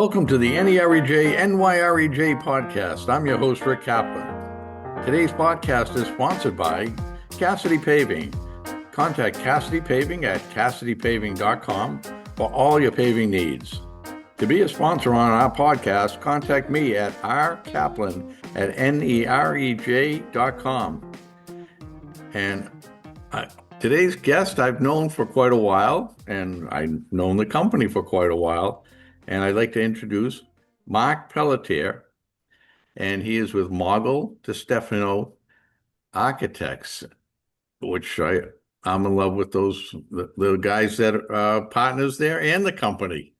Welcome to the NEREJ NYREJ podcast. I'm your host, Rick Kaplan. Today's podcast is sponsored by Cassidy Paving. Contact Cassidy Paving at CassidyPaving.com for all your paving needs. To be a sponsor on our podcast, contact me at rkaplan@nerej.com. And today's guest I've known for quite a while, and I've known the company for quite a while. And I'd like to introduce Mark Pelletier, and he is with Maugel DeStefano Architects, which I'm in love with the guys that are partners there and the company.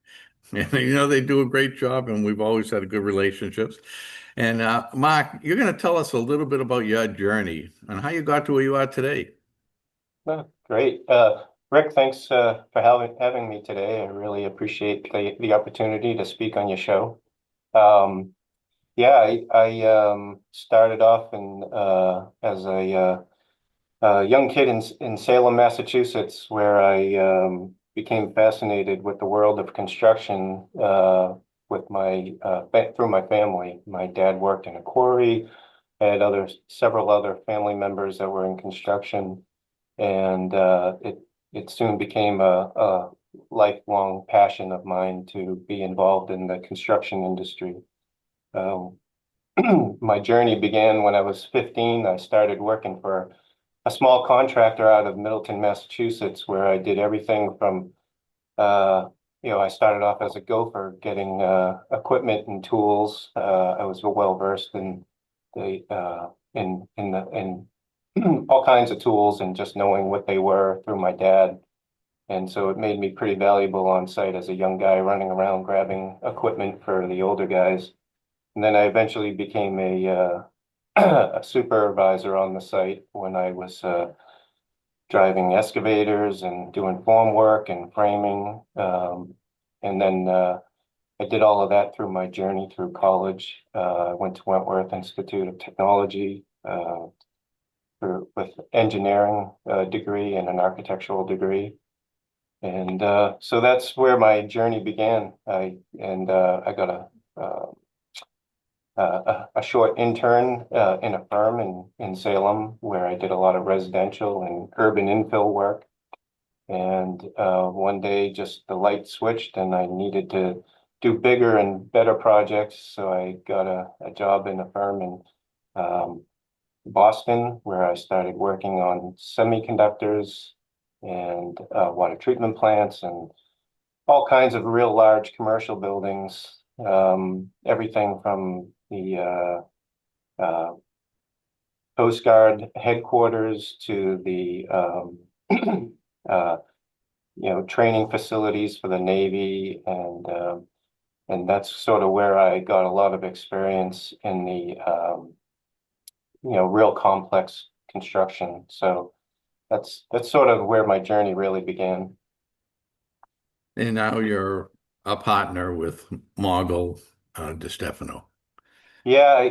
And they do a great job, and we've always had good relationships. And Mark, you're going to tell us a little bit about your journey and how you got to where you are today. Oh, great. Rick, thanks for having me today. I really appreciate the opportunity to speak on your show. I started off as a young kid in Salem, Massachusetts, where I became fascinated with the world of construction with through my family. My dad worked in a quarry. I had several other family members that were in construction, and it soon became a lifelong passion of mine to be involved in the construction industry. My journey began when I was 15. I started working for a small contractor out of Middleton, Massachusetts, where I did everything from, I started off as a gopher, getting equipment and tools. I was well versed in all kinds of tools and just knowing what they were through my dad. And so it made me pretty valuable on site as a young guy running around grabbing equipment for the older guys. And then I eventually became a supervisor on the site when I was driving excavators and doing form work and framing. And then I did all of that through my journey through college. I went to Wentworth Institute of Technology with engineering degree and an architectural degree. And so that's where my journey began. I got a short intern in a firm in Salem, where I did a lot of residential and urban infill work. And one day just the light switched and I needed to do bigger and better projects. So I got a job in a firm in Boston, where I started working on semiconductors and water treatment plants and all kinds of real large commercial buildings, everything from the Coast Guard headquarters to the training facilities for the Navy, and that's sort of where I got a lot of experience in the real complex construction. So that's sort of where my journey really began. And now you're a partner with Maugel DeStefano. Yeah,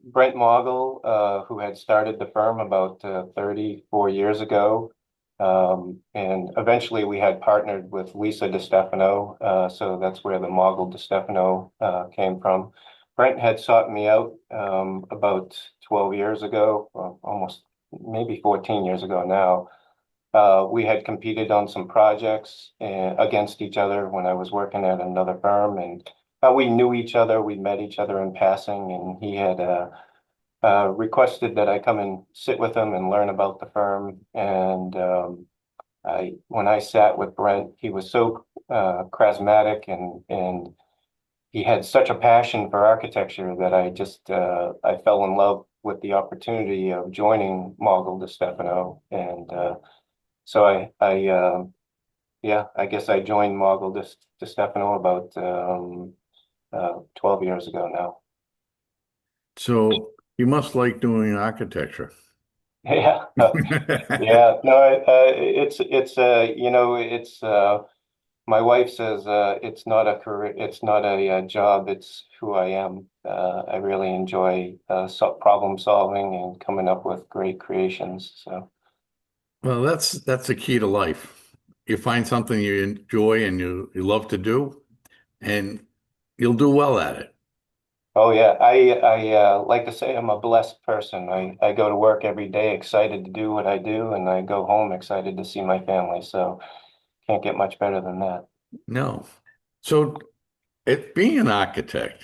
Brent Maugel, who had started the firm about 34 years ago, and eventually we had partnered with Lisa DeStefano, so that's where the Maugel DeStefano came from. Brent had sought me out about 12 years ago, or almost maybe 14 years ago now. We had competed on some projects against each other when I was working at another firm, and we knew each other. We met each other in passing, and he had requested that I come and sit with him and learn about the firm. And when I sat with Brent, he was so charismatic, and he had such a passion for architecture that I fell in love with the opportunity of joining Maugel DeStefano. And so I guess I joined Maugel DeStefano about 12 years ago now. So you must like doing architecture. Yeah, yeah. No, it's my wife says it's not a career, it's not a job, it's who I am. I really enjoy problem solving and coming up with great creations. So, Well, that's the key to life. You find something you enjoy and you love to do, and you'll do well at it. Oh yeah, I like to say I'm a blessed person. I go to work every day excited to do what I do, and I go home excited to see my family. So can't get much better than that. No. So it being an architect,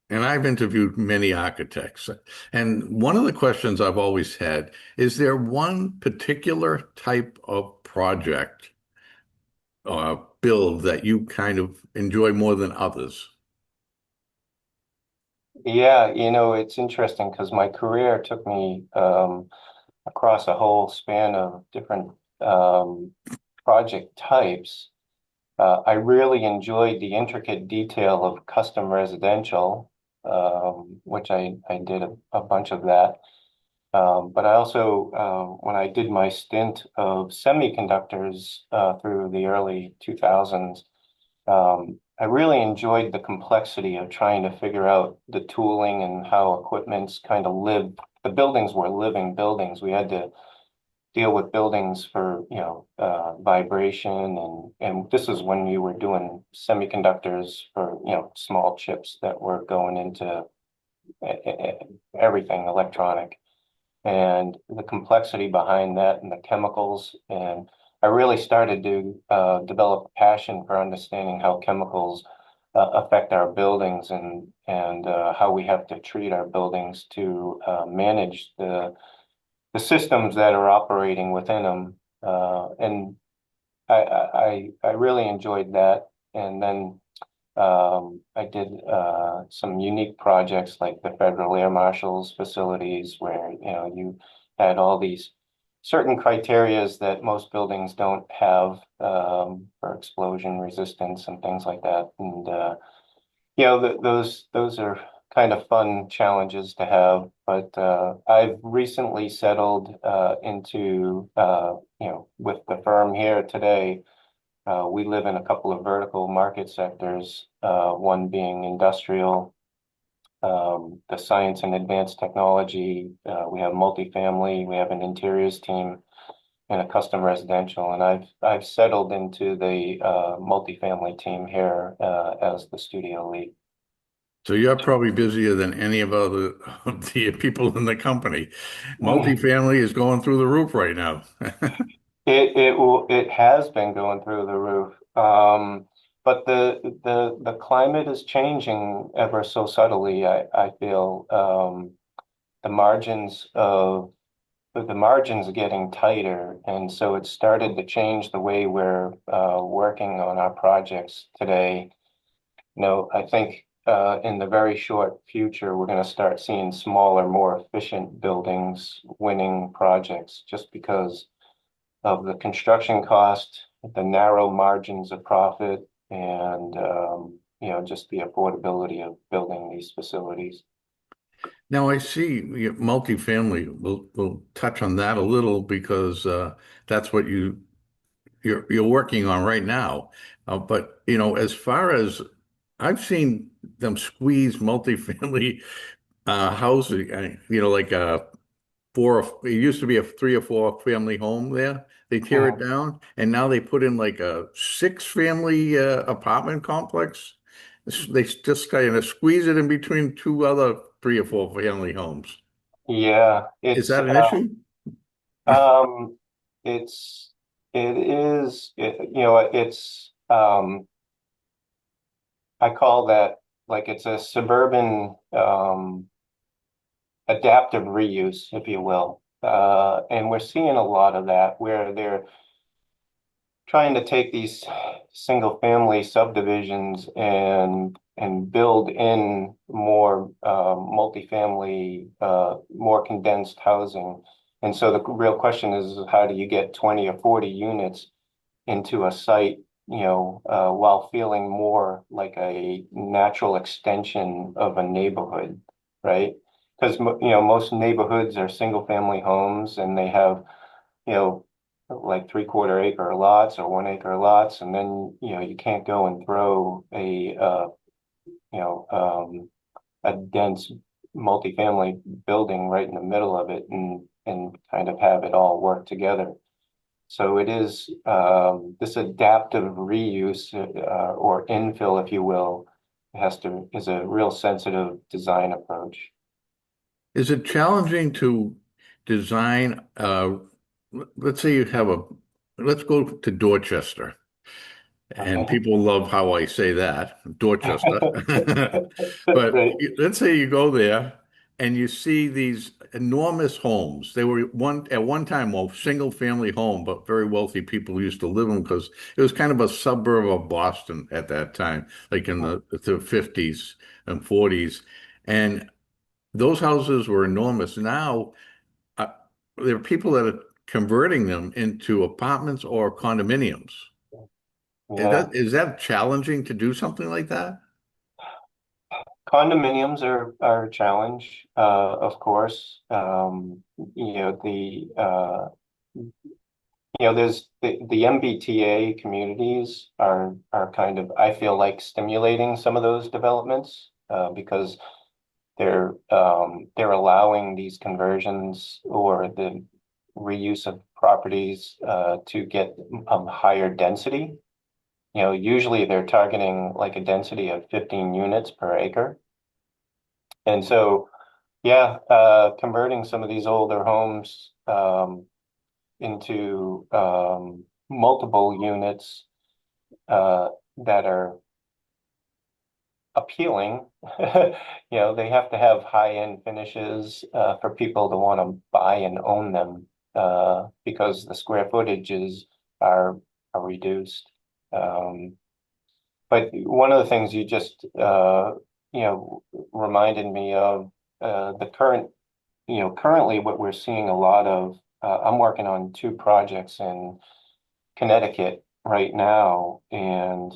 and I've interviewed many architects, and one of the questions I've always had is there one particular type of project build that you kind of enjoy more than others? Yeah, it's interesting because my career took me across a whole span of different um, project types. I really enjoyed the intricate detail of custom residential, which I did a bunch of that. But I also, when I did my stint of semiconductors through the early 2000s, I really enjoyed the complexity of trying to figure out the tooling and how equipment's kind of lived. The buildings were living buildings. We had to deal with buildings for, vibration and this is when you were doing semiconductors for, small chips that were going into everything electronic and the complexity behind that and the chemicals. And I really started to develop a passion for understanding how chemicals affect our buildings and how we have to treat our buildings to manage the systems that are operating within them. And I really enjoyed that. And then I did some unique projects like the Federal Air Marshal's facilities where, you had all these certain criterias that most buildings don't have for explosion resistance and things like that. And, those are kind of fun challenges to have. But I've recently settled into, with the firm here today. We live in a couple of vertical market sectors, one being industrial, the science and advanced technology. We have multifamily, we have an interiors team, and a custom residential. And I've settled into the multifamily team here as the studio lead. So you're probably busier than any of the people in the company. Multifamily is going through the roof right now. It has been going through the roof. But the climate is changing ever so subtly. I feel the margins of the margins are getting tighter, and so it started to change the way we're working on our projects today. I think in the very short future, we're going to start seeing smaller, more efficient buildings winning projects just because of the construction cost, the narrow margins of profit, and just the affordability of building these facilities. Now I see multifamily. We'll touch on that a little because that's what you're working on right now. But as far as I've seen them squeeze multifamily housing, like it used to be a 3 or 4 family home there. They tear it Mhm. down, and now they put in like a 6 family apartment complex. They just kind of squeeze it in between two other 3 or 4 family homes. Yeah, Is that an issue? um, it's, it is, it's, I call that like it's a suburban, adaptive reuse, if you will. And we're seeing a lot of that where they're trying to take these single family subdivisions and build in more multifamily, more condensed housing. And so the real question is how do you get 20 or 40 units into a site, while feeling more like a natural extension of a neighborhood, right? Because most neighborhoods are single family homes and they have, you know, like 3/4 acre lots or 1 acre lots, and then you can't go and throw you know a dense multifamily building right in the middle of it and kind of have it all work together. So it is this adaptive reuse or infill, if you will, is a real sensitive design approach. Is it challenging to design, let's say you have let's go to Dorchester. And Okay. people love how I say that, Dorchester. But Right. let's say you go there and you see these enormous homes. They were at one time a single family home, but very wealthy people used to live in them because it was kind of a suburb of Boston at that time, like in the 50s and 40s. And those houses were enormous. Now, uh, there are people that are converting them into apartments or condominiums. Yeah. Is that challenging to do something like that? Condominiums are a challenge, of course. You know, there's the MBTA communities are kind of, I feel like, stimulating some of those developments, because they're allowing these conversions or the reuse of properties to get higher density. You know, usually they're targeting like a density of 15 units per acre. And so, yeah, converting some of these older homes into multiple units that are appealing. You know, they have to have high-end finishes for people to want to buy and own them because the square footages are reduced. Um, but one of the things you just you know, reminded me of the currently what we're seeing a lot of. I'm working on two projects in Connecticut right now, and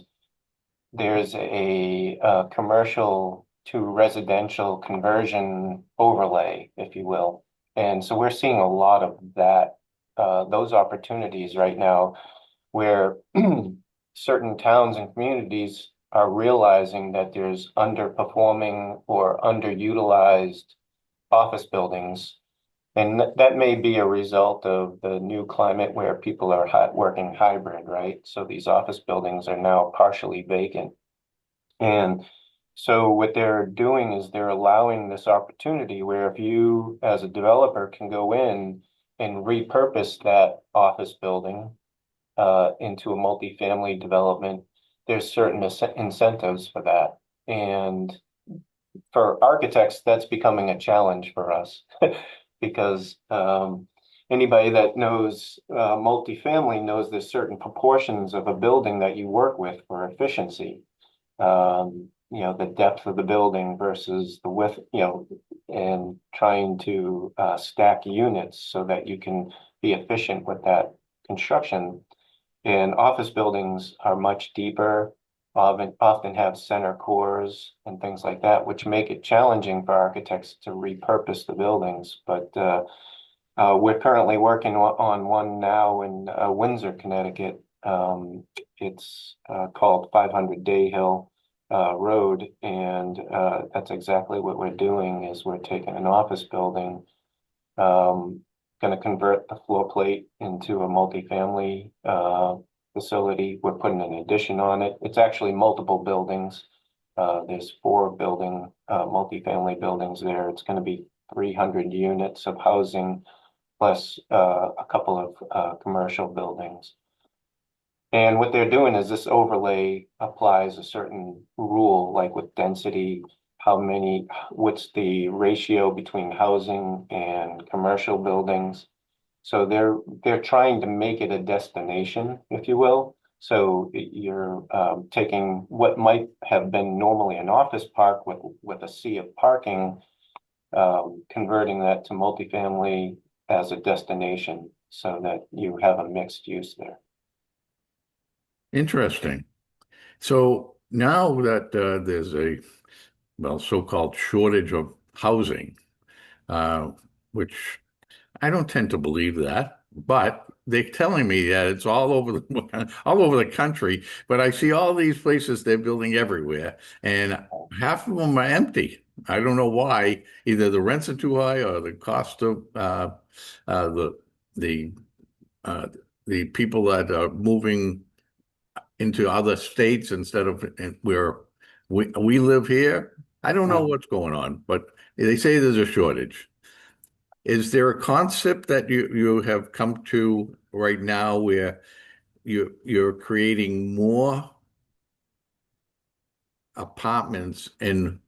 there's a commercial to residential conversion overlay, if you will. And so we're seeing a lot of those opportunities right now where certain towns and communities are realizing that there's underperforming or underutilized office buildings. And that may be a result of the new climate where people are working hybrid, right? So these office buildings are now partially vacant. And so what they're doing is they're allowing this opportunity where if you, as a developer, can go in and repurpose that office building into a multifamily development, there's certain incentives for that. And for architects, that's becoming a challenge for us because anybody that knows multifamily knows there's certain proportions of a building that you work with for efficiency. You know, the depth of the building versus the width, you know, and trying to stack units so that you can be efficient with that construction. And office buildings are much deeper, often have center cores and things like that, which make it challenging for architects to repurpose the buildings. But we're currently working on one now in Windsor, Connecticut. It's called 500 Day Hill Road, and that's exactly what we're doing is we're taking an office building, going to convert the floor plate into a multifamily facility. We're putting an addition on it. It's actually multiple buildings. There's four multifamily buildings there. It's going to be 300 units of housing plus a couple of commercial buildings. And what they're doing is this overlay applies a certain rule, like with density, what's the ratio between housing and commercial buildings. So they're trying to make it a destination, if you will. So you're taking what might have been normally an office park with a sea of parking, converting that to multifamily as a destination so that you have a mixed use there. Interesting. So now that there's so-called shortage of housing, uh, which I don't tend to believe that, but they're telling me that it's all over all over the country. But I see all these places they're building everywhere, and half of them are empty. I don't know why. Either the rents are too high, or the cost of uh, the the uh, the people that are moving into other states instead of where We live here. I don't know Mm. what's going on, but they say there's a shortage. Is there a concept that you have come to right now where you're creating more apartments in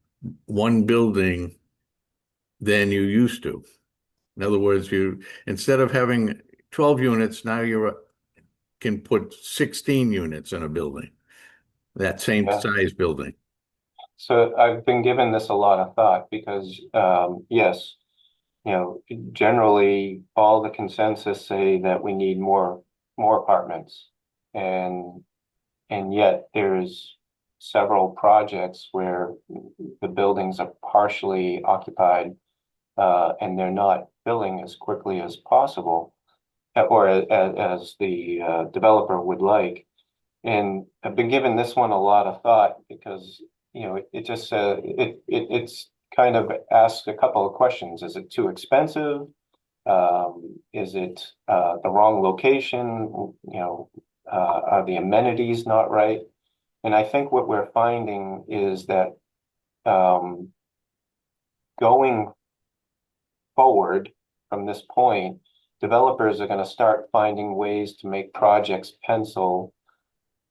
one building than you used to? In other words, you instead of having 12 units, now you can put 16 units in a building, that same Yeah. size building. So I've been given this a lot of thought because, yes, you know, generally all the consensus say that we need more apartments. And and yet there's several projects where the buildings are partially occupied, and they're not filling as quickly as possible, or as the developer would like. And I've been giving this one a lot of thought because, you know, it just it's kind of asks a couple of questions. Is it too expensive? Is it the wrong location? You know, are the amenities not right? And I think what we're finding is that um, going forward from this point, developers are going to start finding ways to make projects pencil,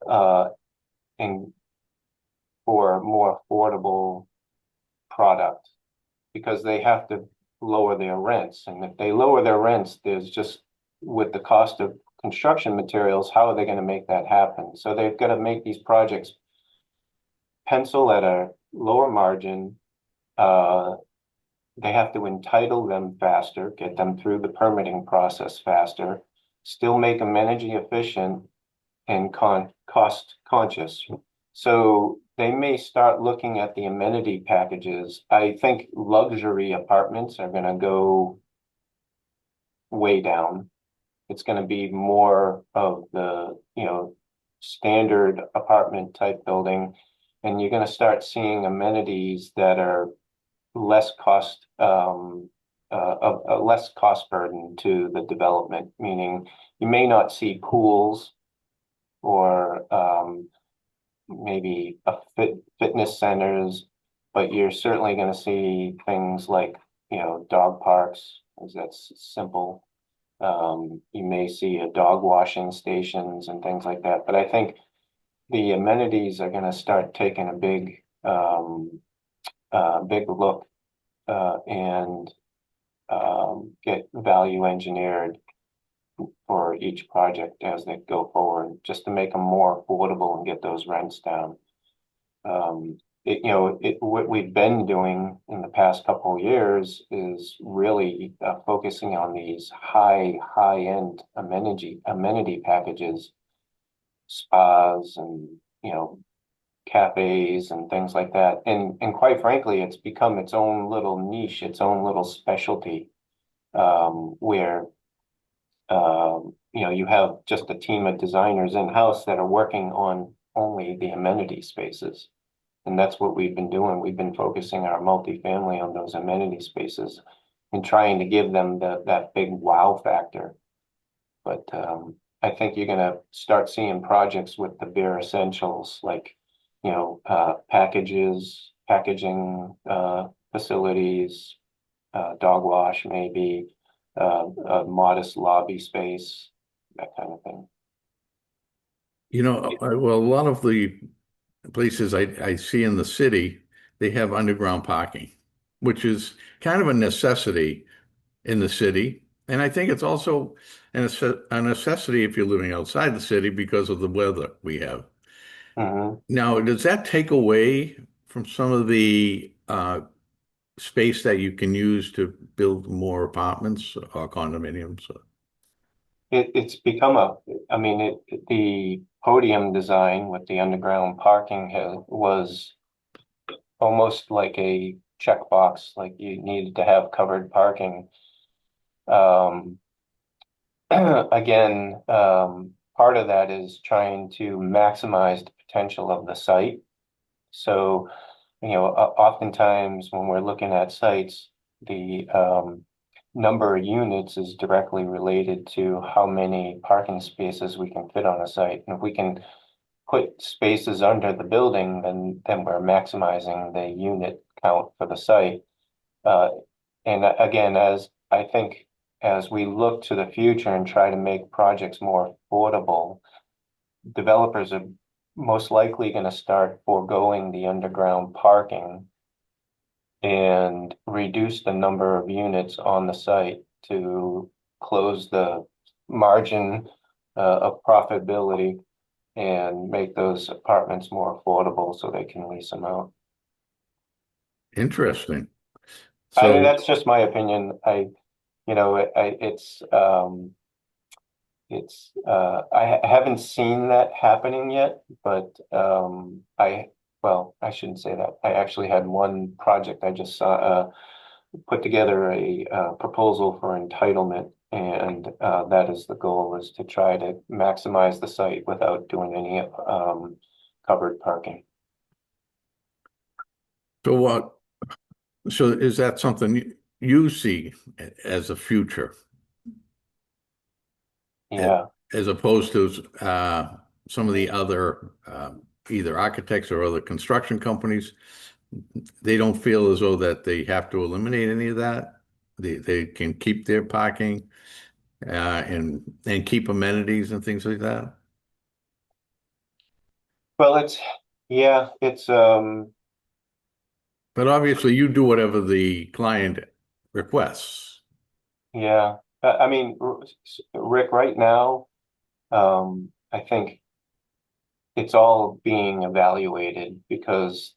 uh, and for a more affordable product, because they have to lower their rents. And if they lower their rents, there's just, with the cost of construction materials, how are they going to make that happen? So they've got to make these projects pencil at a lower margin. Uh, they have to entitle them faster, get them through the permitting process faster, still make them energy efficient and cost conscious. So they may start looking at the amenity packages. I think luxury apartments are going to go way down. It's going to be more of the, you know, standard apartment type building. And you're going to start seeing amenities that are less cost, a less cost burden to the development, meaning you may not see pools or maybe fitness centers, but you're certainly going to see things like, you know, dog parks, as that's simple. You may see a dog washing stations and things like that. But I think the amenities are going to start taking a big look, and get value engineered for each project as they go forward, just to make them more affordable and get those rents down. What we've been doing in the past couple of years is really focusing on these high end amenity packages, spas and, you know, cafes and things like that. And quite frankly, it's become its own little niche, its own little specialty, where you know, you have just a team of designers in-house that are working on only the amenity spaces. And that's what we've been doing. We've been focusing our multifamily on those amenity spaces and trying to give them that big wow factor. But I think you're going to start seeing projects with the bare essentials, like, you know, packaging, facilities, dog wash, maybe, a modest lobby space, that kind of thing. Well, a lot of the places I see in the city, they have underground parking, which is kind of a necessity in the city. And I think it's also a necessity if you're living outside the city because of the weather we have. Mhm. Now, does that take away from some of the space that you can use to build more apartments or condominiums? It's become I mean, the podium design with the underground parking was almost like a checkbox, like you needed to have covered parking. Um, Again, part of that is trying to maximize the potential of the site. So, you know, oftentimes when we're looking at sites, the number of units is directly related to how many parking spaces we can fit on a site. And if we can put spaces under the building, then we're maximizing the unit count for the site. Uh, and again, as I think as we look to the future and try to make projects more affordable, developers are most likely going to start foregoing the underground parking and reduce the number of units on the site to close the margin of profitability and make those apartments more affordable so they can lease them out. Interesting. I mean, So, that's just my opinion. You know, I haven't seen that happening yet, but well, I shouldn't say that. I actually had one project I just saw put together a proposal for entitlement, and that is the goal, is to try to maximize the site without doing any covered parking. so what? So is that something you see as a future, Yeah. as opposed to some of the other either architects or other construction companies? They don't feel as though that they have to eliminate any of that. They can keep their parking and keep amenities and things like that. Well, yeah, But obviously, you do whatever the client requests. yeah. I mean, Rick, right now, I think it's all being evaluated because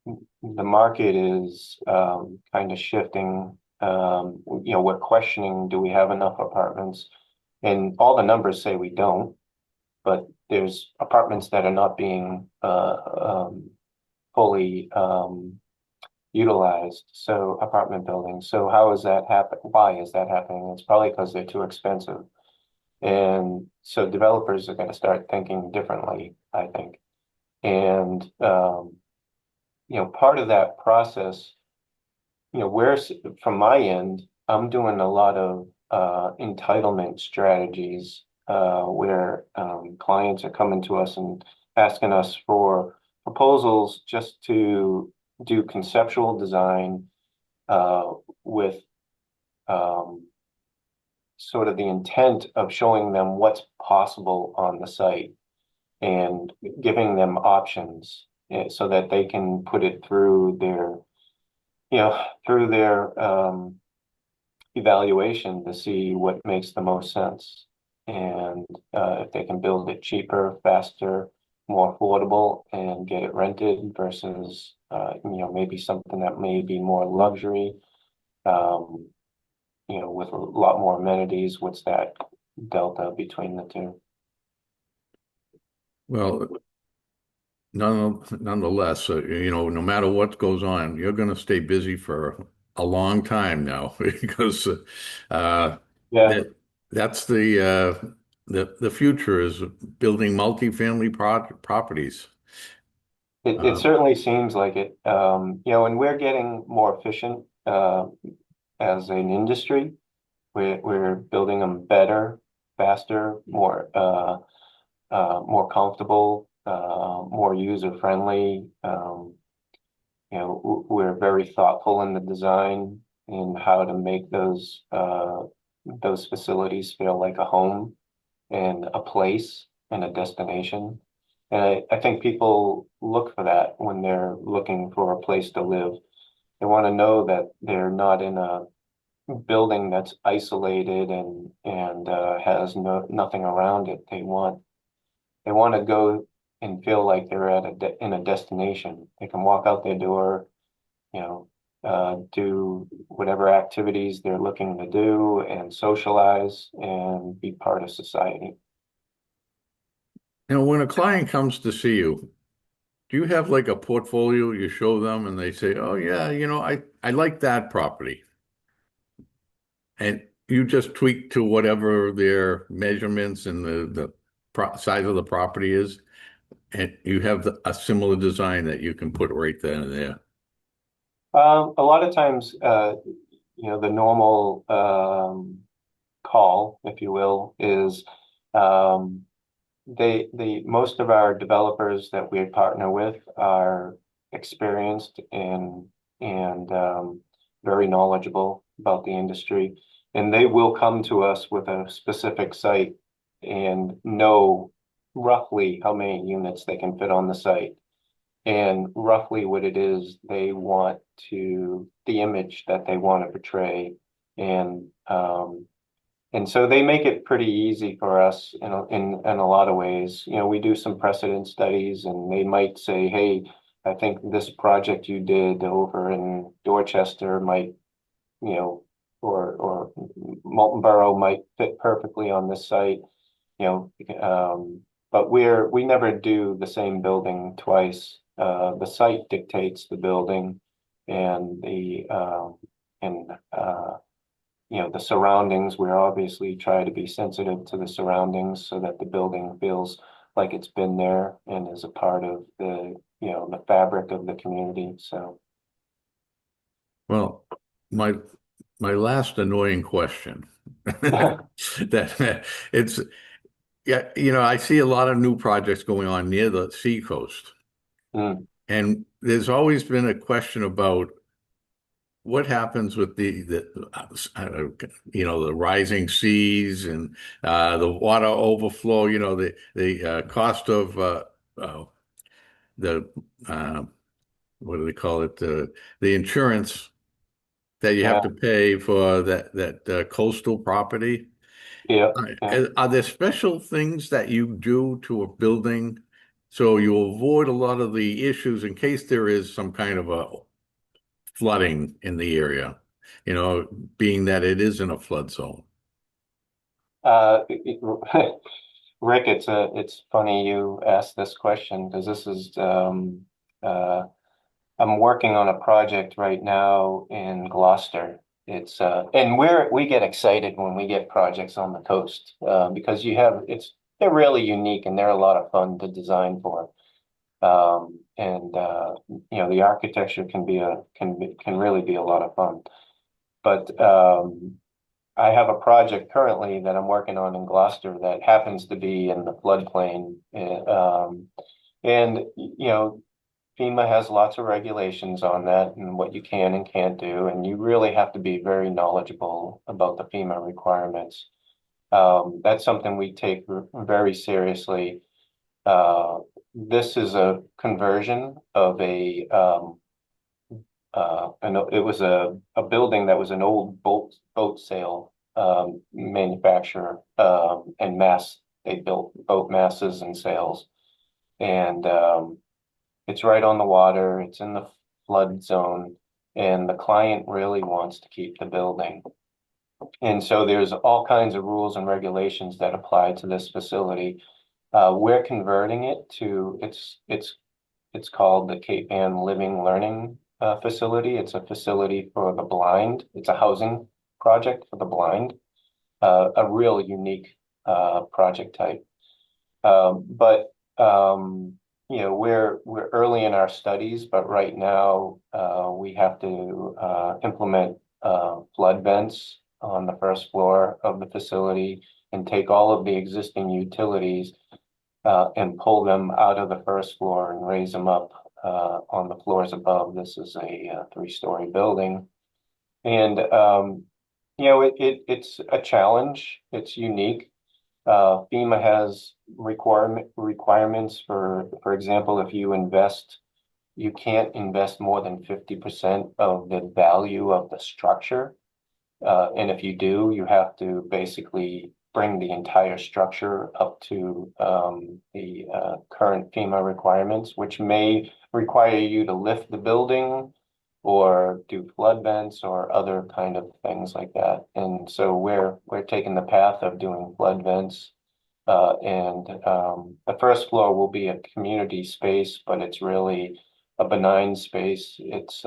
the market is kind of shifting. You know, we're questioning, do we have enough apartments? And all the numbers say we don't, but there's apartments that are not being fully utilized. So apartment buildings. So how is that happen? Why is that happening? It's probably because they're too expensive. And so developers are going to start thinking differently, I think. And you know, part of that process, you know, from my end, I'm doing a lot of entitlement strategies where clients are coming to us and asking us for proposals just to do conceptual design with um, sort of the intent of showing them what's possible on the site and giving them options so that they can put it through their evaluation to see what makes the most sense. And if they can build it cheaper, faster, more affordable, and get it rented versus, you know, maybe something that may be more luxury, um, you know, with a lot more amenities, what's that delta between the two? Well, nonetheless, no matter what goes on, you're going to stay busy for a long time now because Yeah, that that's the future is building multifamily properties. it Um, certainly seems like it. You know, and we're getting more efficient as an industry. We're building them better, faster, more comfortable, more user friendly. You know, we're very thoughtful in the design and how to make those facilities feel like a home and a place and a destination. And I think people look for that when they're looking for a place to live. They want to know that they're not in a building that's isolated and has nothing around it. They want to go and feel like they're in a destination. They can walk out their door, you know, do whatever activities they're looking to do and socialize and be part of society. when a client comes to see you, do you have like a portfolio you show them and they say, "Oh yeah, I like that property," and you just tweak to whatever their measurements and the size of the property is, and you have a similar design that you can put right then and there. A lot of times, you know, the normal call, if you will, is most of our developers that we partner with are experienced and very knowledgeable about the industry. And they will come to us with a specific site and know roughly how many units they can fit on the site and roughly what it is they want the image that they want to portray. And and so they make it pretty easy for us in a lot of ways. You know, we do some precedent studies and they might say, hey, I think this project you did over in Dorchester might, you know, or Molten Borough might fit perfectly on this site, you know, but we never do the same building twice. The site dictates the building and and you know, the surroundings. We obviously try to be sensitive to the surroundings so that the building feels like it's been there and is a part of you know, the fabric of the community. So, Well, my my last annoying question that it's yeah, I see a lot of new projects going on near the seacoast, mm, and there's always been a question about what happens with I don't know, the rising seas and the water overflow, the cost of the what do they call it, the insurance that you have yeah, to pay for that coastal property. yeah, yeah. Are there special things that you do to a building so you avoid a lot of the issues in case there is some kind of a flooding in the area, being that it is in a flood zone? Rick, it's funny you asked this question because this is I'm working on a project right now in Gloucester. It's and we get excited when we get projects on the coast because they're really unique and they're a lot of fun to design for. And you know, the architecture can really be a lot of fun. But I have a project currently that I'm working on in Gloucester that happens to be in the floodplain. And you know, FEMA has lots of regulations on that and what you can and can't do, and you really have to be very knowledgeable about the FEMA requirements. That's something we take very seriously. Uh, this is a conversion of it was a building that was an old boat sale manufacturer and they built boat masses and sails. And it's right on the water, it's in the flood zone, and the client really wants to keep the building. And so there's all kinds of rules and regulations that apply to this facility. We're converting it to it's called the Cape Ann Living Learning Facility. It's a facility for the blind. It's a housing project for the blind, a real unique project type. But you know, we're early in our studies, but right now we have to implement flood vents on the first floor of the facility and take all of the existing utilities and pull them out of the first floor and raise them up on the floors above. This is a three-story building, and you know, it's a challenge. It's unique. FEMA has requirements for example, if you invest, you can't invest more than 50% of the value of the structure. And if you do, you have to basically bring the entire structure up to the current FEMA requirements, which may require you to lift the building or do flood vents or other kind of things like that. And so we're taking the path of doing flood vents. And the first floor will be a community space, but it's really a benign space. It's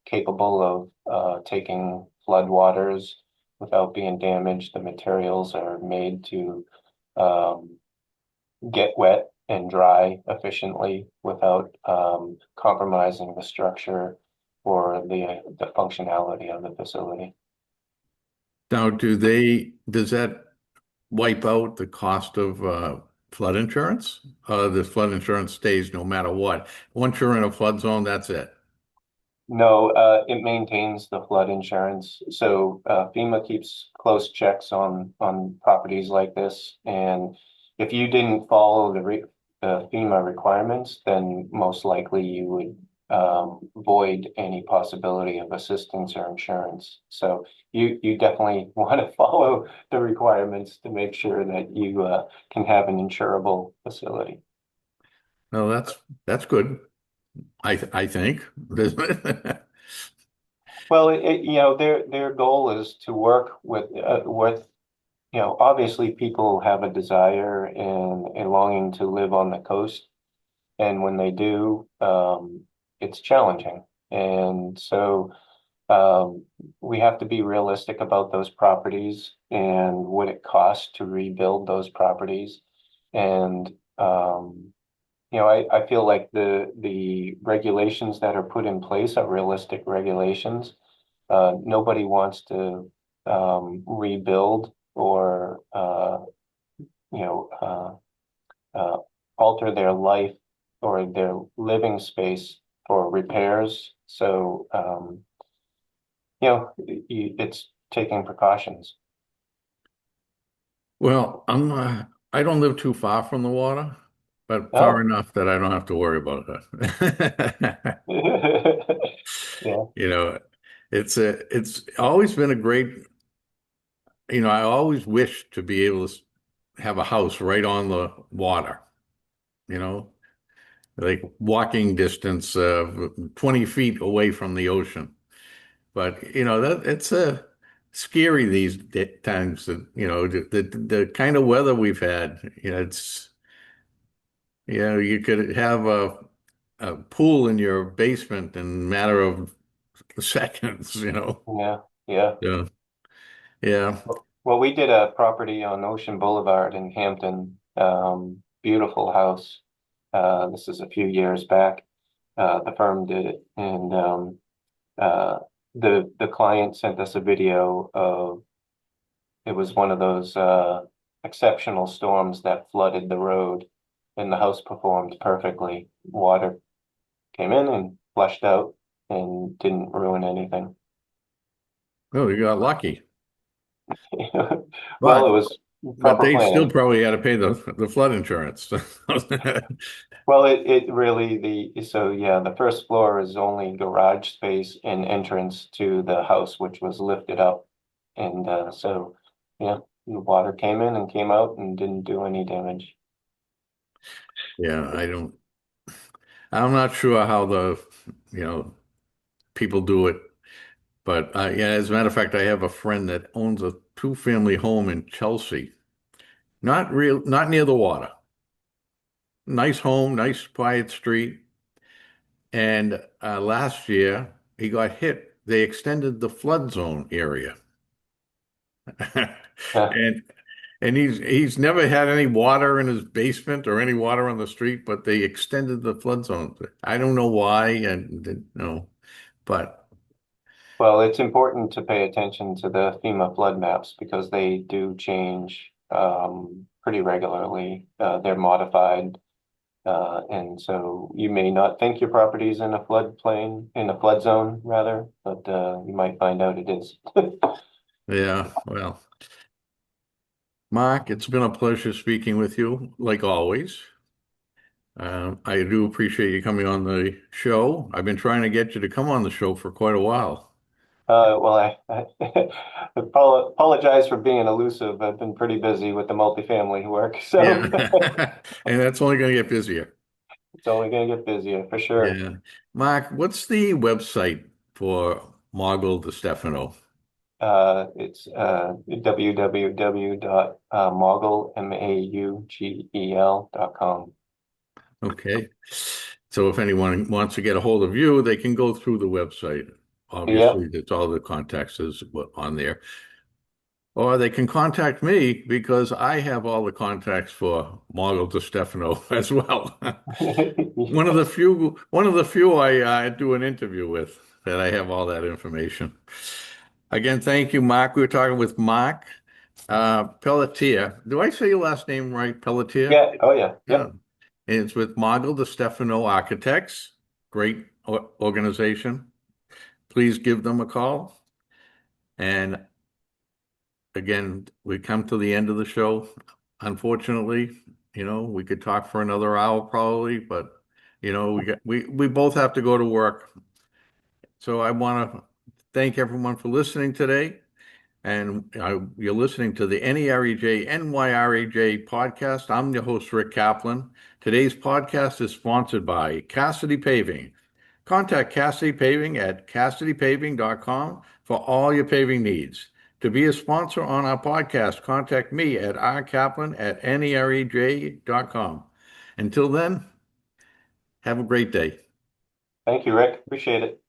capable of taking flood waters without being damaged. The materials are made to um, get wet and dry efficiently without compromising the structure or the functionality of the facility. Now, does that wipe out the cost of flood insurance? The flood insurance stays no matter what. Once you're in a flood zone, that's it. No, it maintains the flood insurance. So FEMA keeps close checks on properties like this. And if you didn't follow the FEMA requirements, then most likely you would void any possibility of assistance or insurance. So you definitely want to follow the requirements to make sure that you can have an insurable facility. No, that's good. I think. Well, their goal is to work with obviously people have a desire and a longing to live on the coast, and when they do, it's challenging. And so we have to be realistic about those properties and what it costs to rebuild those properties. And I feel like the regulations that are put in place are realistic regulations. Nobody wants to rebuild or you know alter their life or their living space for repairs. So it's taking precautions. Well, I don't live too far from the water, but far Oh, enough that I don't have to worry about it. yeah, You know, it's always been a great, I always wished to be able to have a house right on the water, you know, like walking distance, 20 feet away from the ocean. But that it's scary these times that the kind of weather we've had. It's you could have a pool in your basement in a matter of seconds. yeah, yeah. Yeah, yeah. Well, we did a property on Ocean Boulevard in Hampton. Beautiful house. This is a few years back. The firm did it, and uh, the client sent us a video of it was one of those exceptional storms that flooded the road, and the house performed perfectly. Water came in and flushed out and didn't ruin anything. Oh, you got lucky, Well, it but was but proper they still planning. probably had to pay the flood insurance. Well, it really so yeah, the first floor is only garage space and entrance to the house, which was lifted up. And so yeah, the water came in and came out and didn't do any damage. Yeah, I'm not sure how you know, people do it. But yeah, as a matter of fact, I have a friend that owns a two-family home in Chelsea. Not near the water. Nice home, nice quiet street. And last year he got hit. They extended the flood zone area. Yeah. And he's never had any water in his basement or any water on the street, but they extended the flood zone. I don't know why, and no, but Well, it's important to pay attention to the FEMA flood maps because they do change pretty regularly. They're modified. And so you may not think your property's in a floodplain, in a flood zone rather, but you might find out it is. yeah, well. Mark, it's been a pleasure speaking with you, like always. I do appreciate you coming on the show. I've been trying to get you to come on the show for quite a while. Well, I apologize for being elusive. I've been pretty busy with the multifamily work, Yeah. so And that's only going to get busier. it's only going to get busier for sure. Yeah. Mark, what's the website for Maugel DeStefano? It's www.maugel, maugel.com. Okay. So if anyone wants to get a hold of you, they can go through the website. Yep. Obviously, that's all the contacts is on there. Or they can contact me because I have all the contacts for Maugel DeStefano as well. One of the few I do an interview with that I have all that information. Again, thank you, Mark. We were talking with Mark. Pelletier. Do I say your last name right? Pelletier? Yeah, oh yeah, Yeah. yep. And it's with Maugel DeStefano Architects. Great organization. Please give them a call. And again, we come to the end of the show. Unfortunately, we could talk for another hour probably, but we both have to go to work. So I want to thank everyone for listening today. And you're listening to the NEREJ NYREJ podcast. I'm your host, Rick Kaplan. Today's podcast is sponsored by Cassidy Paving. Contact Cassidy Paving at CassidyPaving.com for all your paving needs. To be a sponsor on our podcast, contact me at rkaplan@nerej.com. Until then, have a great day. Thank you, Rick. Appreciate it.